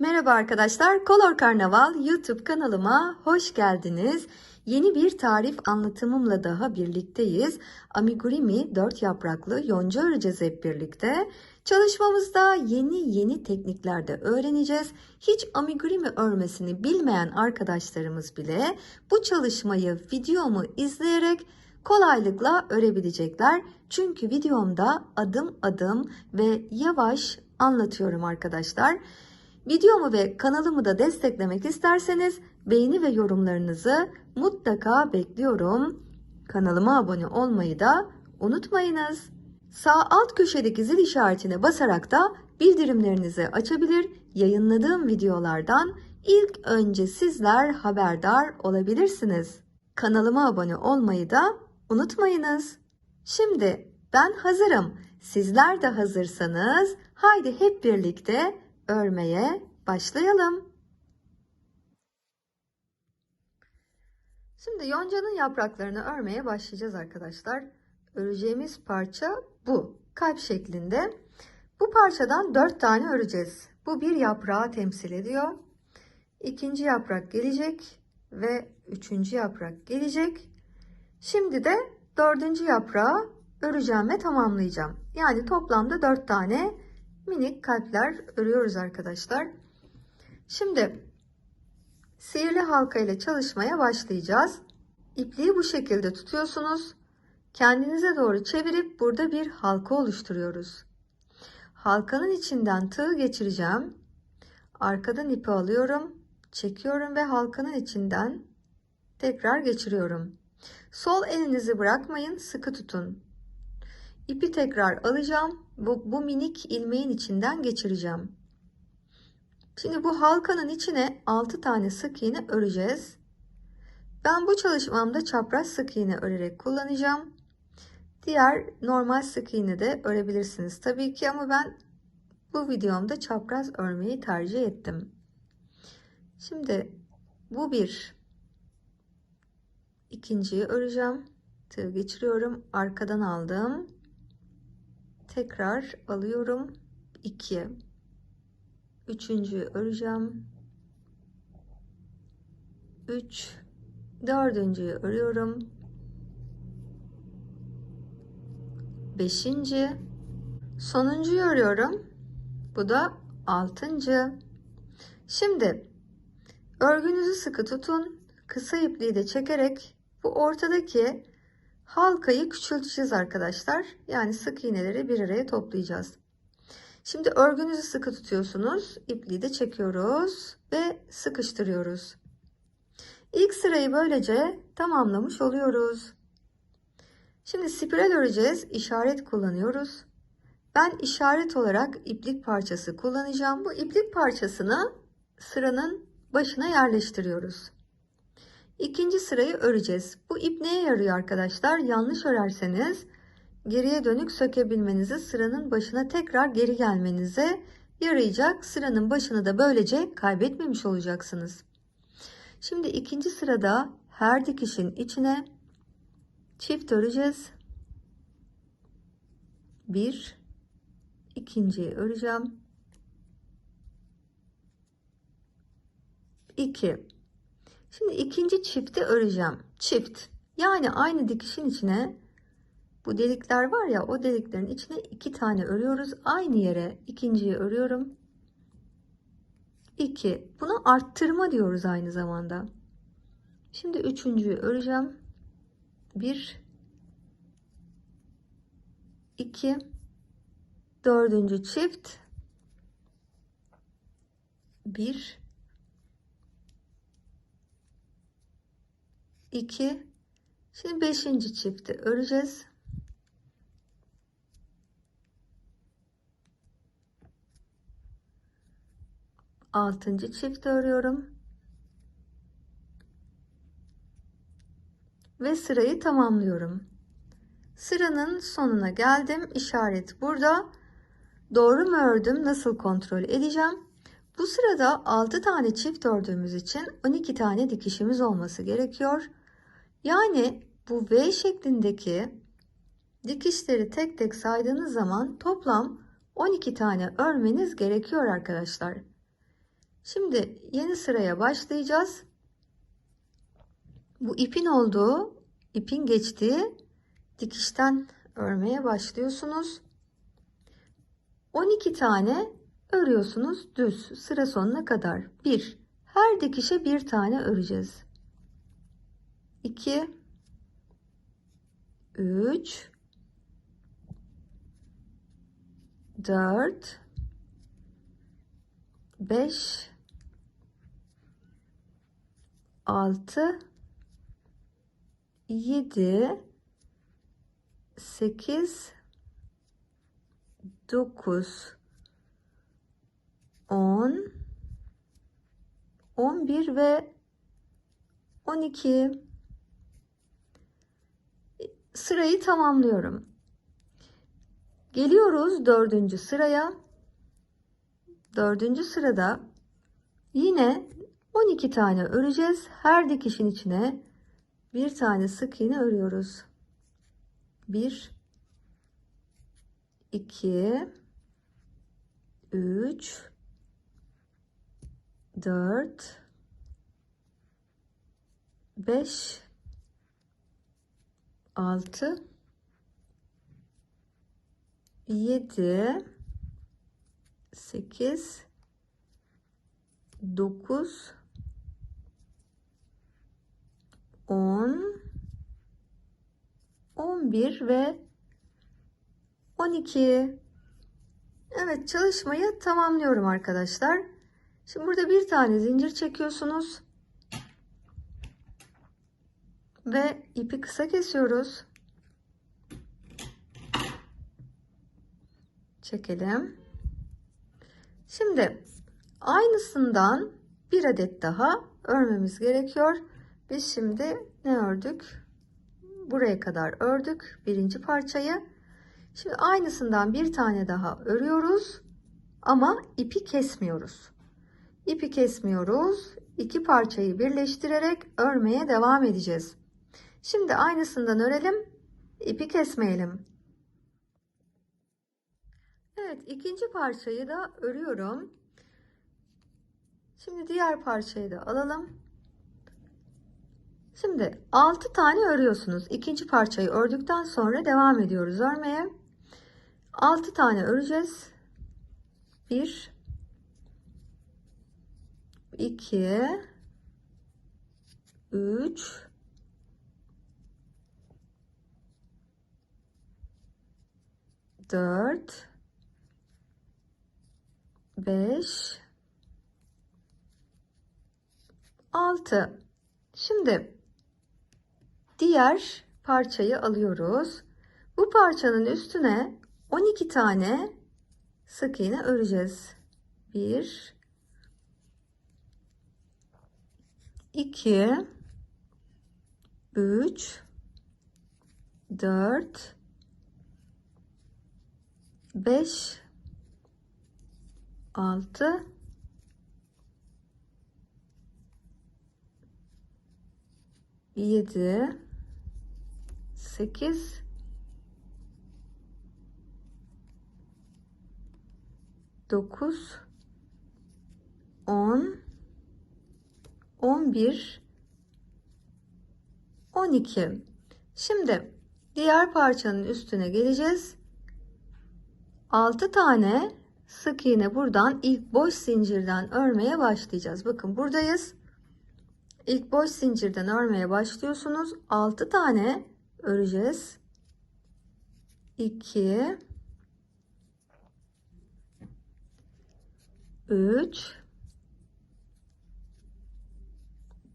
Merhaba arkadaşlar, Color Karnaval YouTube kanalıma hoş geldiniz. Yeni bir tarif anlatımımla daha birlikteyiz. Amigurumi 4 yapraklı yonca öreceğiz hep birlikte. Çalışmamızda yeni tekniklerde öğreneceğiz. Hiç amigurumi örmesini bilmeyen arkadaşlarımız bile bu çalışmayı videomu izleyerek kolaylıkla örebilecekler. Çünkü videomda adım adım ve yavaş anlatıyorum arkadaşlar. Videomu ve kanalımı da desteklemek isterseniz beğeni ve yorumlarınızı mutlaka bekliyorum. Kanalıma abone olmayı da unutmayınız. Sağ alt köşedeki zil işaretine basarak da bildirimlerinizi açabilir, yayınladığım videolardan ilk önce sizler haberdar olabilirsiniz. Kanalıma abone olmayı da unutmayınız. Şimdi ben hazırım. Sizler de hazırsanız haydi hep birlikte örmeye başlayalım. Şimdi yoncanın yapraklarını örmeye başlayacağız arkadaşlar. Öreceğimiz parça bu. Kalp şeklinde. Bu parçadan 4 tane öreceğiz. Bu bir yaprağı temsil ediyor. İkinci yaprak gelecek ve üçüncü yaprak gelecek. Şimdi de dördüncü yaprağı öreceğim ve tamamlayacağım. Yani toplamda 4 tane minik kalpler örüyoruz arkadaşlar. Şimdi sihirli halka ile çalışmaya başlayacağız. İpliği bu şekilde tutuyorsunuz. Kendinize doğru çevirip burada bir halka oluşturuyoruz. Halkanın içinden tığ geçireceğim. Arkadan ipi alıyorum, çekiyorum ve halkanın içinden tekrar geçiriyorum. Sol elinizi bırakmayın, sıkı tutun. İpi tekrar alacağım. Bu minik ilmeğin içinden geçireceğim. Şimdi bu halkanın içine 6 tane sık iğne öreceğiz. Ben bu çalışmamda çapraz sık iğne örerek kullanacağım. Diğer normal sık iğne de örebilirsiniz tabii ki, ama ben bu videomda çapraz örmeyi tercih ettim. Şimdi bu bir. İkinciyi öreceğim. Tığ geçiriyorum. Arkadan aldım. Tekrar alıyorum. 2. Üçüncüyü öreceğim. 3. Dördüncüyü örüyorum. 5. Sonuncuyu örüyorum. Bu da 6. Şimdi örgünüzü sıkı tutun. Kısa ipliği de çekerek bu ortadaki halkayı küçülteceğiz arkadaşlar. Yani sık iğneleri bir araya toplayacağız. Şimdi örgünüzü sıkı tutuyorsunuz. İpliği de çekiyoruz ve sıkıştırıyoruz. İlk sırayı böylece tamamlamış oluyoruz. Şimdi spiral öreceğiz. İşaret kullanıyoruz. Ben işaret olarak iplik parçası kullanacağım. Bu iplik parçasını sıranın başına yerleştiriyoruz. İkinci sırayı öreceğiz. Bu ip neye yarıyor arkadaşlar? Yanlış örerseniz geriye dönük sökebilmenizi, sıranın başına tekrar geri gelmenize yarayacak. Sıranın başını da böylece kaybetmemiş olacaksınız. Şimdi ikinci sırada her dikişin içine çift öreceğiz. 1, ikinciyi öreceğim. 2. Şimdi ikinci çifti öreceğim. Çift. Yani aynı dikişin içine bu delikler var ya, o deliklerin içine 2 tane örüyoruz. Aynı yere ikinciyi örüyorum. 2. Buna arttırma diyoruz aynı zamanda. Şimdi üçüncüyü öreceğim. 1, 2, dördüncü çift. 1, 2. Şimdi 5. çifti öreceğiz. 6. çifti örüyorum. Ve sırayı tamamlıyorum. Sıranın sonuna geldim. İşaret burada. Doğru mu ördüm? Nasıl kontrol edeceğim? Bu sırada 6 tane çift ördüğümüz için 12 tane dikişimiz olması gerekiyor. Yani bu V şeklindeki dikişleri tek tek saydığınız zaman toplam 12 tane örmeniz gerekiyor arkadaşlar. Şimdi yeni sıraya başlayacağız. Bu ipin geçtiği dikişten örmeye başlıyorsunuz. 12 tane örüyorsunuz düz sıra sonuna kadar. Her dikişe bir tane öreceğiz. 2 3 4 5 6 7 8 9 10 11 ve 12. Sırayı tamamlıyorum. Geliyoruz 4. sıraya. 4. sırada yine 12 tane öreceğiz. Her dikişin içine bir tane sık iğne örüyoruz. 1 2 3 4 5 6 7 8 9 10 11 ve 12. Evet, çalışmayı tamamlıyorum arkadaşlar. Şimdi burada bir tane zincir çekiyorsunuz ve ipi kısa kesiyoruz. Çekelim. Şimdi aynısından bir adet daha örmemiz gerekiyor. Biz şimdi ne ördük? Buraya kadar ördük birinci parçayı. Şimdi aynısından bir tane daha örüyoruz ama ipi kesmiyoruz. İpi kesmiyoruz. İki parçayı birleştirerek örmeye devam edeceğiz. Şimdi aynısından örelim. İpi kesmeyelim. Evet, ikinci parçayı da örüyorum. Şimdi diğer parçayı da alalım. Şimdi 6 tane örüyorsunuz. İkinci parçayı ördükten sonra devam ediyoruz örmeye. 6 tane öreceğiz. 1 2 3 4 5 6. Şimdi diğer parçayı alıyoruz. Bu parçanın üstüne 12 tane sık iğne öreceğiz. 1 2 3 4 5 6 7 8 9 10 11 12. Şimdi diğer parçanın üstüne geleceğiz. 6 tane sık iğne buradan ilk boş zincirden örmeye başlayacağız. Bakın buradayız. İlk boş zincirden örmeye başlıyorsunuz. 6 tane öreceğiz. 2 3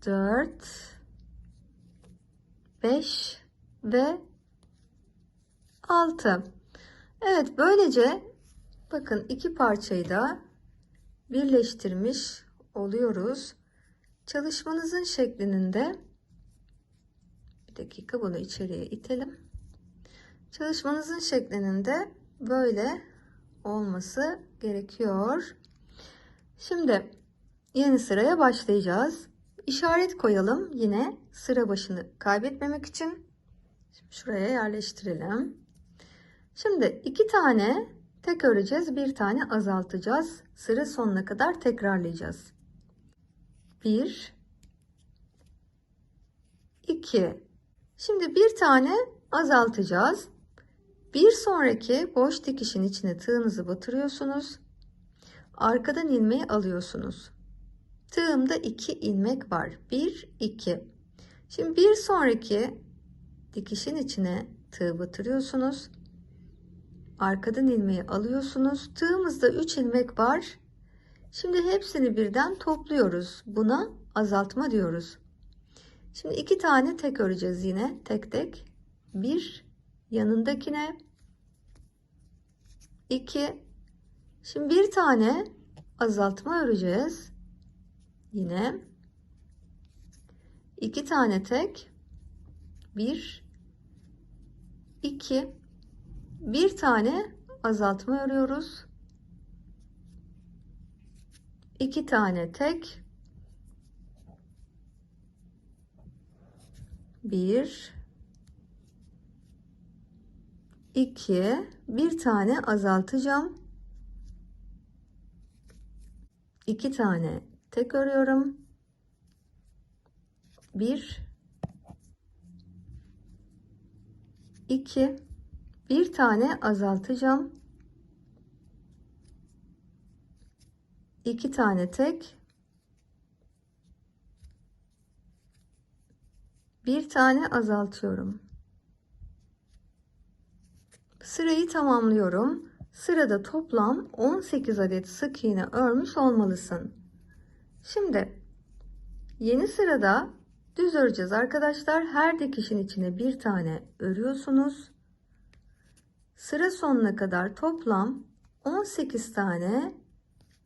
4 5 ve 6. Evet, böylece bakın iki parçayı da birleştirmiş oluyoruz. Çalışmanızın şeklinin de bir dakika, bunu içeriye itelim. Çalışmanızın şeklinin de böyle olması gerekiyor. Şimdi yeni sıraya başlayacağız. İşaret koyalım yine sıra başını kaybetmemek için. Şimdi şuraya yerleştirelim. Şimdi 2 tane tek öreceğiz, bir tane azaltacağız. Sıra sonuna kadar tekrarlayacağız. 1 2. Şimdi bir tane azaltacağız. Bir sonraki boş dikişin içine tığınızı batırıyorsunuz. Arkadan ilmeği alıyorsunuz. Tığımda 2 ilmek var. 1 2. Şimdi bir sonraki dikişin içine tığ batırıyorsunuz. Arkadan ilmeği alıyorsunuz. Tığımızda 3 ilmek var. Şimdi hepsini birden topluyoruz. Buna azaltma diyoruz. Şimdi 2 tane tek öreceğiz yine tek tek. 1 yanındakine 2. Şimdi bir tane azaltma öreceğiz. Yine 2 tane tek. 1 2. Bir tane azaltma örüyoruz. 2 tane tek. 1 2. Bir tane azaltacağım. 2 tane tek örüyorum. 1 2. Bir tane azaltacağım. 2 tane tek. Bir tane azaltıyorum. Sırayı tamamlıyorum. Sırada toplam 18 adet sık iğne örmüş olmalısın. Şimdi yeni sırada düz öreceğiz arkadaşlar. Her dikişin içine bir tane örüyorsunuz. Sıra sonuna kadar toplam 18 tane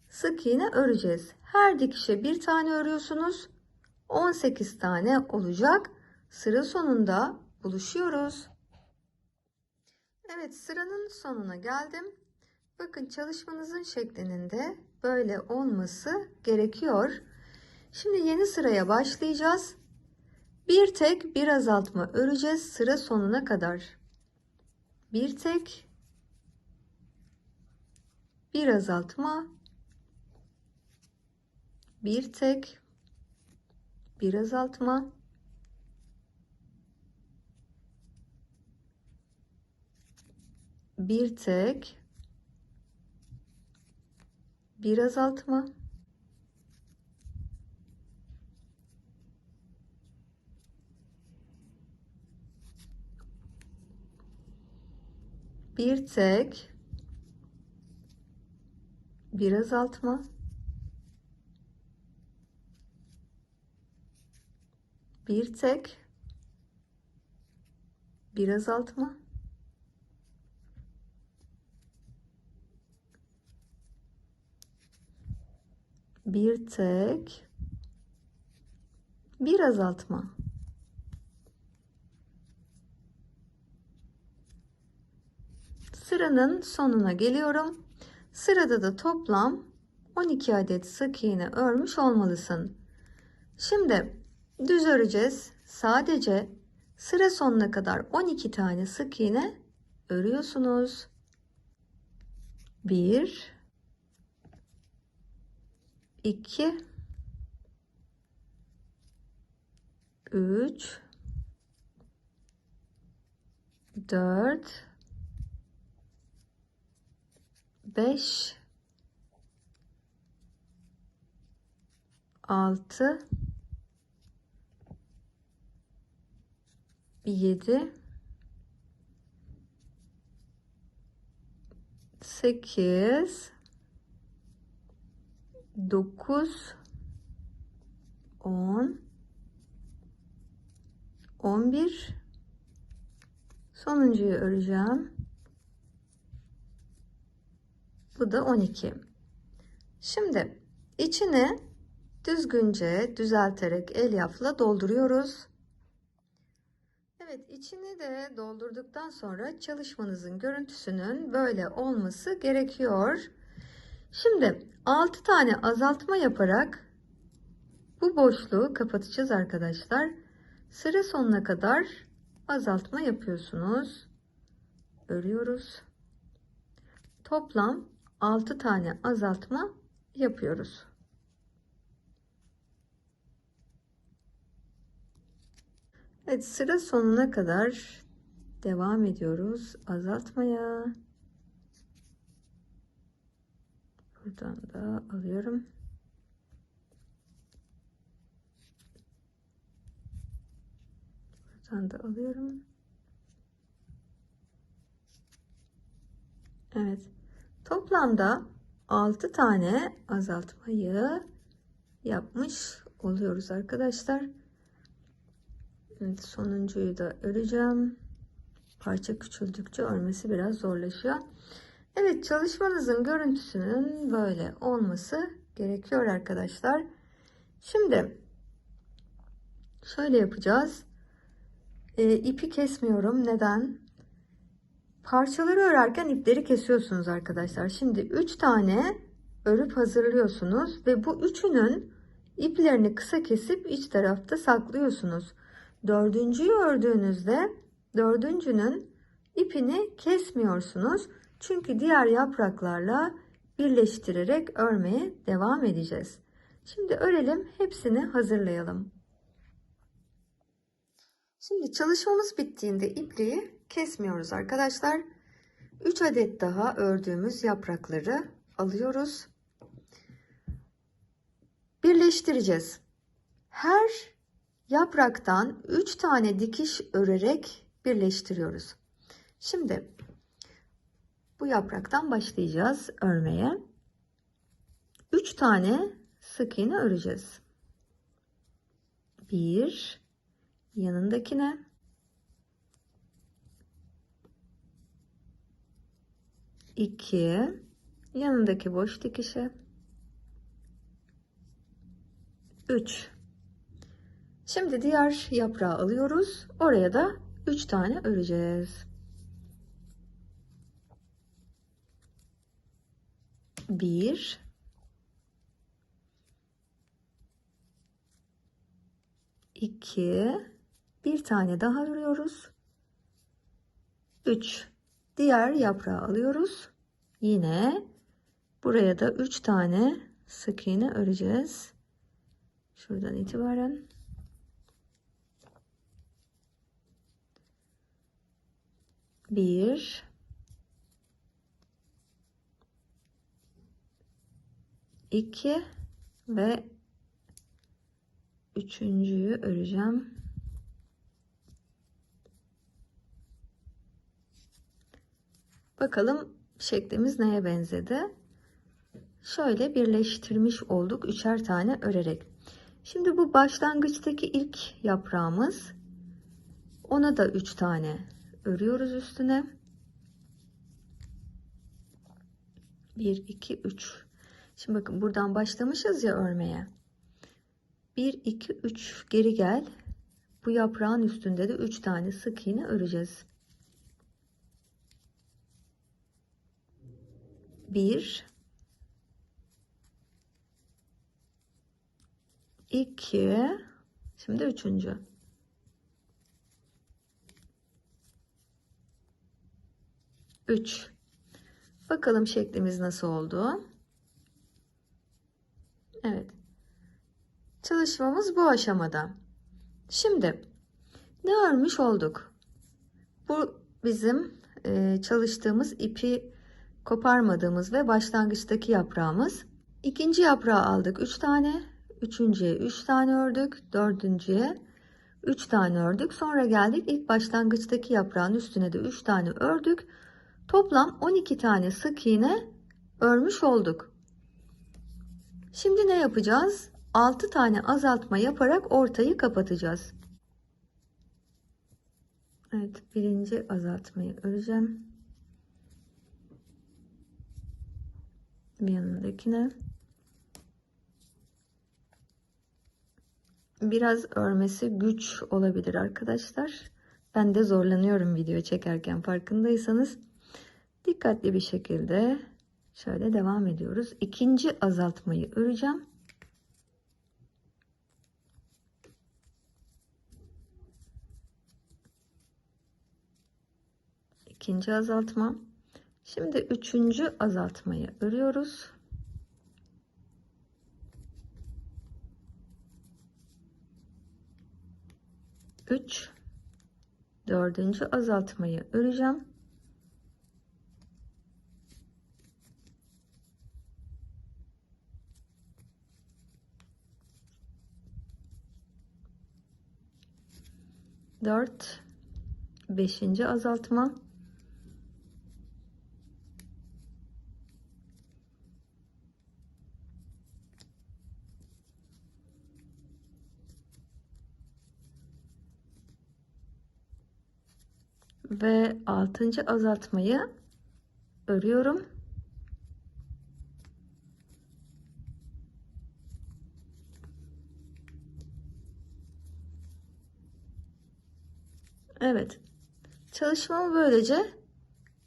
sık iğne öreceğiz. Her dikişe bir tane örüyorsunuz. 18 tane olacak. Sıra sonunda buluşuyoruz. Evet, sıranın sonuna geldim. Bakın, çalışmanızın şeklinin de böyle olması gerekiyor. Şimdi yeni sıraya başlayacağız. Bir tek bir azaltma öreceğiz sıra sonuna kadar. Bir tek bir azaltma, bir tek bir azaltma, bir tek bir azaltma, bir tek bir azaltma, bir tek bir azaltma, bir tek bir azaltma. Sıranın sonuna geliyorum. Sırada da toplam 12 adet sık iğne örmüş olmalısın. Şimdi düz öreceğiz. Sadece sıra sonuna kadar 12 tane sık iğne örüyorsunuz. 1 2 3 4 5 6 7 8 9 10 11 sonuncuyu öreceğim. Bu da 12. Şimdi içine düzgünce düzelterek elyafla dolduruyoruz. Evet, içini de doldurduktan sonra çalışmanızın görüntüsünün böyle olması gerekiyor. Şimdi 6 tane azaltma yaparak bu boşluğu kapatacağız arkadaşlar. Sıra sonuna kadar azaltma yapıyorsunuz. Örüyoruz. toplam 6 tane azaltma yapıyoruz. Evet, sıra sonuna kadar devam ediyoruz azaltmaya. Buradan da alıyorum. Buradan da alıyorum. Evet. Toplamda 6 tane azaltmayı yapmış oluyoruz arkadaşlar. Evet, sonuncuyu da öreceğim. Parça küçüldükçe örmesi biraz zorlaşıyor. Evet, çalışmanızın görüntüsünün böyle olması gerekiyor arkadaşlar. Şimdi şöyle yapacağız. İpi kesmiyorum. Neden? Parçaları örerken ipleri kesiyorsunuz arkadaşlar. Şimdi 3 tane örüp hazırlıyorsunuz ve bu üçünün iplerini kısa kesip iç tarafta saklıyorsunuz. Dördüncüyü ördüğünüzde dördüncünün ipini kesmiyorsunuz. Çünkü diğer yapraklarla birleştirerek örmeye devam edeceğiz. Şimdi örelim, hepsini hazırlayalım. Şimdi çalışmamız bittiğinde ipliği kesmiyoruz arkadaşlar. 3 adet daha ördüğümüz yaprakları alıyoruz. Birleştireceğiz. Her yapraktan 3 tane dikiş örerek birleştiriyoruz. Şimdi bu yapraktan başlayacağız örmeye. 3 tane sık iğne öreceğiz. 1, yanındakine, 2, yanındaki boş dikişe, 3. Şimdi diğer yaprağı alıyoruz. Oraya da 3 tane öreceğiz. 1, 2, bir tane daha örüyoruz. 3. Diğer yaprağı alıyoruz. Yine buraya da 3 tane sık iğne öreceğiz. Şuradan itibaren. Bir, iki ve üçüncüyü öreceğim. Bakalım şeklimiz neye benzedi? Şöyle birleştirmiş olduk üçer tane örerek. Şimdi bu başlangıçtaki ilk yaprağımız. Ona da 3 tane örüyoruz üstüne. 1, 2, 3. Şimdi bakın buradan başlamışız ya örmeye. 1, 2, 3 geri gel. Bu yaprağın üstünde de 3 tane sık iğne öreceğiz. 1, 2, şimdi üçüncü. 3. Bakalım şeklimiz nasıl oldu? Evet. Çalışmamız bu aşamada. Şimdi ne örmüş olduk? Bu bizim çalıştığımız ipi koparmadığımız ve başlangıçtaki yaprağımız. İkinci yaprağı aldık 3 tane. Üçüncüye 3 tane ördük. Dördüncüye 3 tane ördük. Sonra geldik ilk başlangıçtaki yaprağın üstüne de 3 tane ördük. Toplam 12 tane sık iğne örmüş olduk. Şimdi ne yapacağız? 6 tane azaltma yaparak ortayı kapatacağız. Evet, birinci azaltmayı öreceğim. Bir yanındakine. Biraz örmesi güç olabilir arkadaşlar. Ben de zorlanıyorum video çekerken, farkındaysanız. Dikkatli bir şekilde şöyle devam ediyoruz. İkinci azaltmayı öreceğim. İkinci azaltma. Şimdi üçüncü azaltmayı örüyoruz. Üç, dördüncü azaltmayı öreceğim. Dört, beşinci azaltma. Ve altıncı azaltmayı örüyorum. Evet. Çalışmamı böylece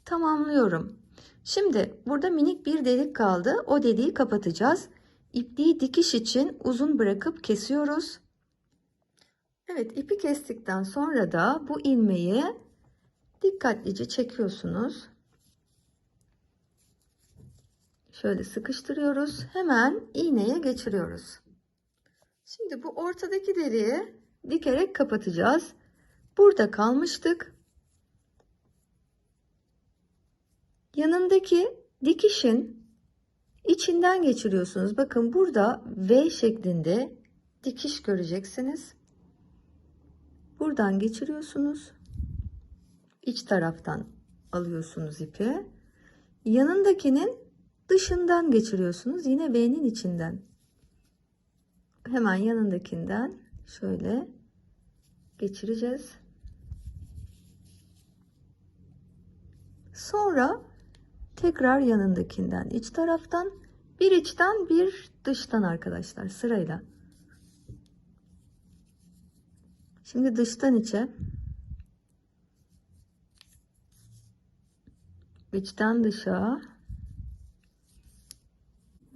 tamamlıyorum. Şimdi burada minik bir delik kaldı. O deliği kapatacağız. İpliği dikiş için uzun bırakıp kesiyoruz. Evet, ipi kestikten sonra da bu ilmeği dikkatlice çekiyorsunuz. Şöyle sıkıştırıyoruz. Hemen iğneye geçiriyoruz. Şimdi bu ortadaki deliği dikerek kapatacağız. Burada kalmıştık. Yanındaki dikişin içinden geçiriyorsunuz. Bakın burada V şeklinde dikiş göreceksiniz. Buradan geçiriyorsunuz. İç taraftan alıyorsunuz ipi. Yanındakinin dışından geçiriyorsunuz. Yine V'nin içinden. Hemen yanındakinden şöyle geçireceğiz. Sonra tekrar yanındakinden iç taraftan, bir içten bir dıştan arkadaşlar, sırayla. Şimdi dıştan içe, içten dışa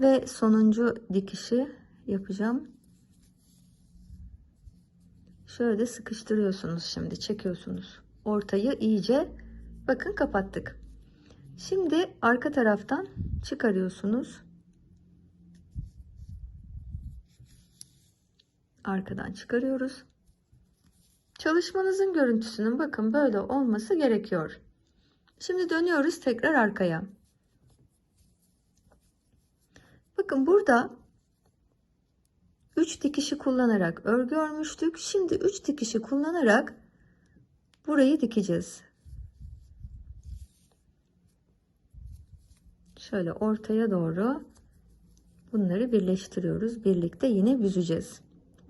ve sonuncu dikişi yapacağım. Şöyle sıkıştırıyorsunuz, şimdi çekiyorsunuz. Ortayı iyice, bakın kapattık. Şimdi arka taraftan çıkarıyorsunuz. Arkadan çıkarıyoruz. Çalışmanızın görüntüsünün bakın böyle olması gerekiyor. Şimdi dönüyoruz tekrar arkaya. Bakın burada 3 dikişi kullanarak örgü örmüştük. Şimdi 3 dikişi kullanarak burayı dikeceğiz. Şöyle ortaya doğru bunları birleştiriyoruz. Birlikte yine büzeceğiz.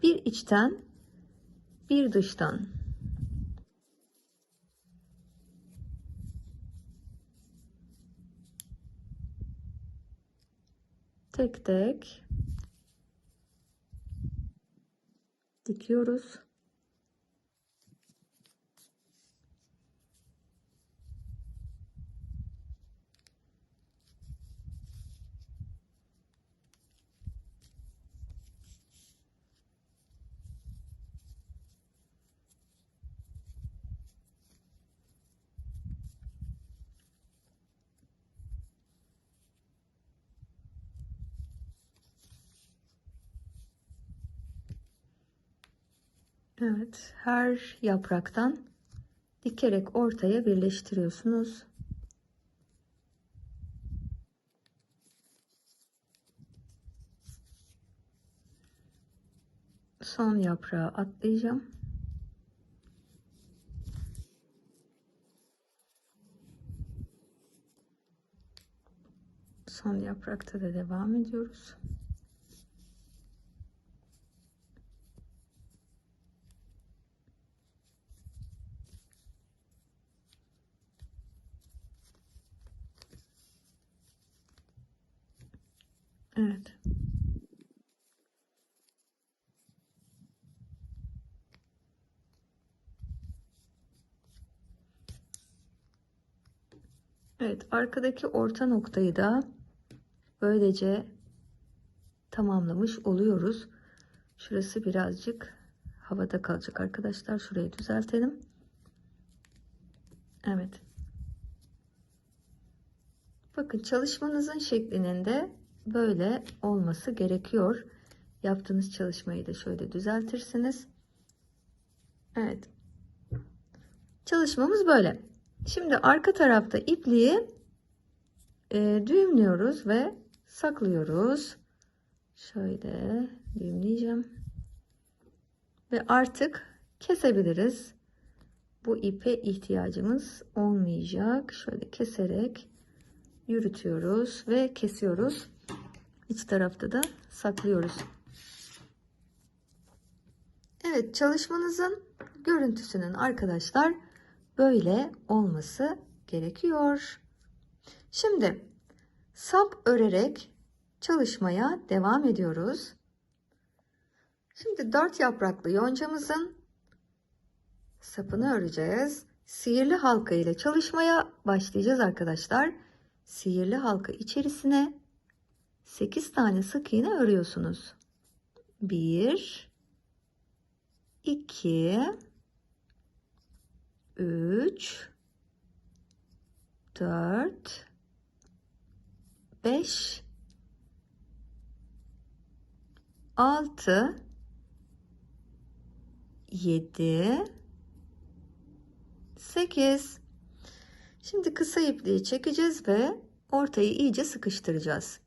Bir içten, bir dıştan. Tek tek dikiyoruz. Evet, her yapraktan dikerek ortaya birleştiriyorsunuz. Son yaprağı atlayacağım. Son yaprakta da devam ediyoruz. Evet. Evet, arkadaki orta noktayı da böylece tamamlamış oluyoruz. Şurası birazcık havada kalacak arkadaşlar. Şurayı düzeltelim. Evet. Bakın çalışmanızın şeklinin de böyle olması gerekiyor. Yaptığınız çalışmayı da şöyle düzeltirsiniz. Evet. Çalışmamız böyle. Şimdi arka tarafta ipliği düğümlüyoruz ve saklıyoruz. Şöyle düğümleyeceğim. Ve artık kesebiliriz. Bu ipe ihtiyacımız olmayacak. Şöyle keserek yürütüyoruz ve kesiyoruz. İç tarafta da saklıyoruz. Evet, çalışmanızın görüntüsünün arkadaşlar böyle olması gerekiyor. Şimdi sap örerek çalışmaya devam ediyoruz. Şimdi 4 yapraklı yoncamızın sapını öreceğiz. Sihirli halka ile çalışmaya başlayacağız arkadaşlar. Sihirli halka içerisine 8 tane sık iğne örüyorsunuz. 1 2 3 4 5 6 7 8. Şimdi kısa ipliği çekeceğiz ve ortayı iyice sıkıştıracağız.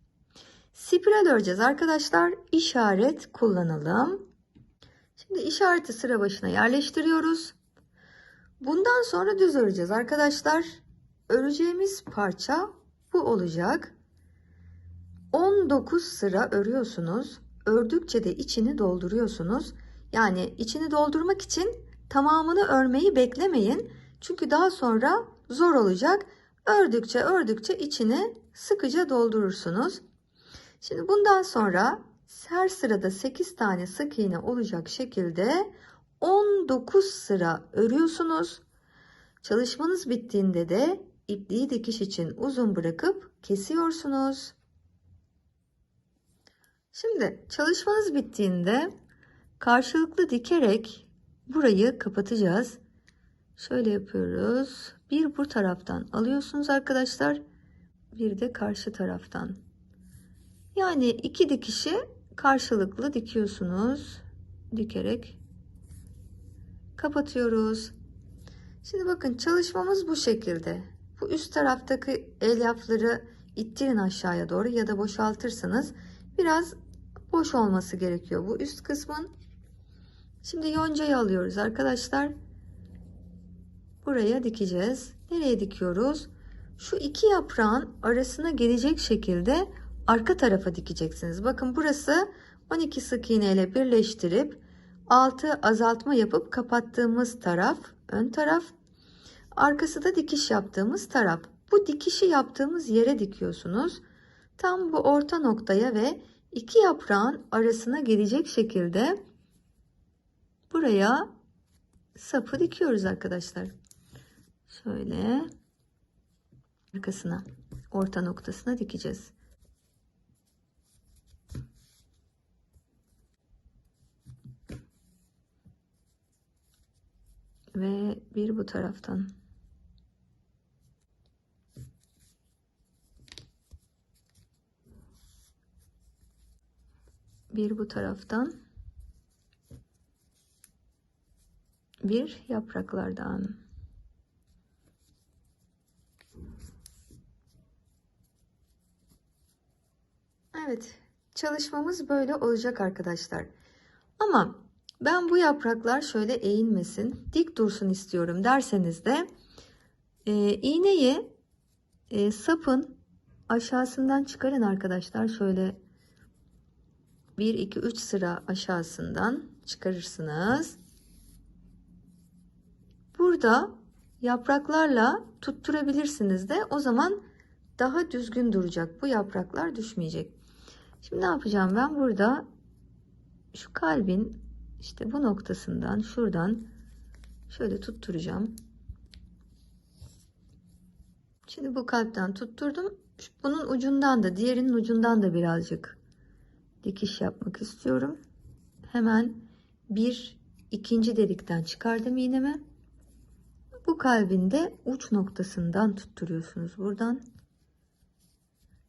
Spiral öreceğiz arkadaşlar. İşaret kullanalım. Şimdi işareti sıra başına yerleştiriyoruz. Bundan sonra düz öreceğiz arkadaşlar. Öreceğimiz parça bu olacak. 19 sıra örüyorsunuz. Ördükçe de içini dolduruyorsunuz. Yani içini doldurmak için tamamını örmeyi beklemeyin. Çünkü daha sonra zor olacak. Ördükçe içini sıkıca doldurursunuz. Şimdi bundan sonra her sırada 8 tane sık iğne olacak şekilde 19 sıra örüyorsunuz. Çalışmanız bittiğinde de ipliği dikiş için uzun bırakıp kesiyorsunuz. Şimdi çalışmanız bittiğinde karşılıklı dikerek burayı kapatacağız. Şöyle yapıyoruz. Bir bu taraftan alıyorsunuz arkadaşlar. Bir de karşı taraftan. Yani iki dikişi karşılıklı dikiyorsunuz. Dikerek kapatıyoruz. Şimdi bakın çalışmamız bu şekilde. Bu üst taraftaki elyafları ittirin aşağıya doğru ya da boşaltırsanız biraz boş olması gerekiyor bu üst kısmın. Şimdi yoncayı alıyoruz arkadaşlar. Buraya dikeceğiz. Nereye dikiyoruz? Şu iki yaprağın arasına gelecek şekilde arka tarafa dikeceksiniz. Bakın burası 12 sık iğne ile birleştirip 6 azaltma yapıp kapattığımız taraf, ön taraf. Arkası da dikiş yaptığımız taraf. Bu dikişi yaptığımız yere dikiyorsunuz. Tam bu orta noktaya ve iki yaprağın arasına gelecek şekilde buraya sapı dikiyoruz arkadaşlar. Şöyle arkasına, orta noktasına dikeceğiz. Ve bir bu taraftan. Bir bu taraftan. Bir yapraklardan. Evet, çalışmamız böyle olacak arkadaşlar. Ama ben bu yapraklar şöyle eğilmesin, dik dursun istiyorum derseniz de iğneyi sapın aşağısından çıkarın arkadaşlar. Şöyle 1 2 3 sıra aşağısından çıkarırsınız. Burada yapraklarla tutturabilirsiniz de o zaman daha düzgün duracak. Bu yapraklar düşmeyecek. Şimdi ne yapacağım ben? Burada şu kalbin işte bu noktasından şuradan şöyle tutturacağım. Şimdi bu kalpten tutturdum. Bunun ucundan da diğerinin ucundan da birazcık dikiş yapmak istiyorum. Hemen bir ikinci delikten çıkardım iğnemi. Bu kalbin de uç noktasından tutturuyorsunuz buradan.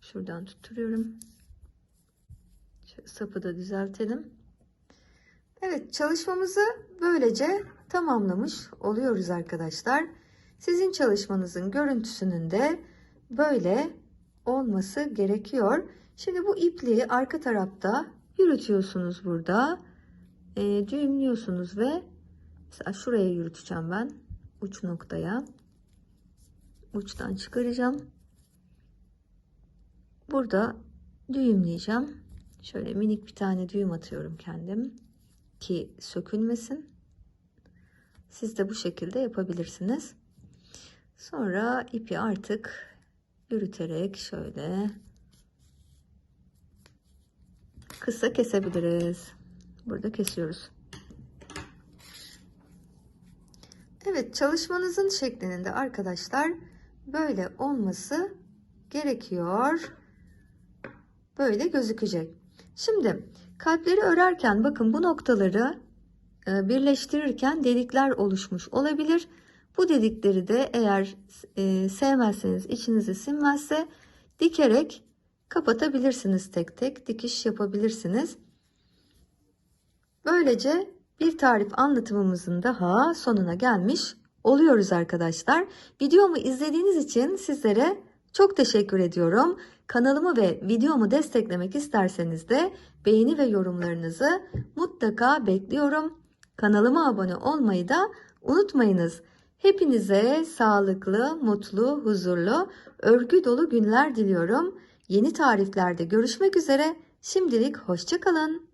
Şuradan tutturuyorum. Şöyle sapı da düzeltelim. Evet, çalışmamızı böylece tamamlamış oluyoruz arkadaşlar. Sizin çalışmanızın görüntüsünün de böyle olması gerekiyor. Şimdi bu ipliği arka tarafta yürütüyorsunuz burada. Düğümlüyorsunuz ve mesela şuraya yürüteceğim ben. Uç noktaya. Uçtan çıkaracağım. Burada düğümleyeceğim. Şöyle minik bir tane düğüm atıyorum kendim ki sökülmesin. Siz de bu şekilde yapabilirsiniz. Sonra ipi artık yürüterek şöyle kısa kesebiliriz. Burada kesiyoruz. Evet, çalışmanızın şeklinin de arkadaşlar böyle olması gerekiyor. Böyle gözükecek. Şimdi kalpleri örerken bakın bu noktaları birleştirirken delikler oluşmuş olabilir. Bu delikleri de eğer sevmezseniz, içinize sinmezse dikerek kapatabilirsiniz, tek tek dikiş yapabilirsiniz. Böylece bir tarif anlatımımızın daha sonuna gelmiş oluyoruz arkadaşlar. Videomu izlediğiniz için sizlere çok teşekkür ediyorum. Kanalımı ve videomu desteklemek isterseniz de beğeni ve yorumlarınızı mutlaka bekliyorum. Kanalıma abone olmayı da unutmayınız. Hepinize sağlıklı, mutlu, huzurlu, örgü dolu günler diliyorum. Yeni tariflerde görüşmek üzere. Şimdilik hoşça kalın.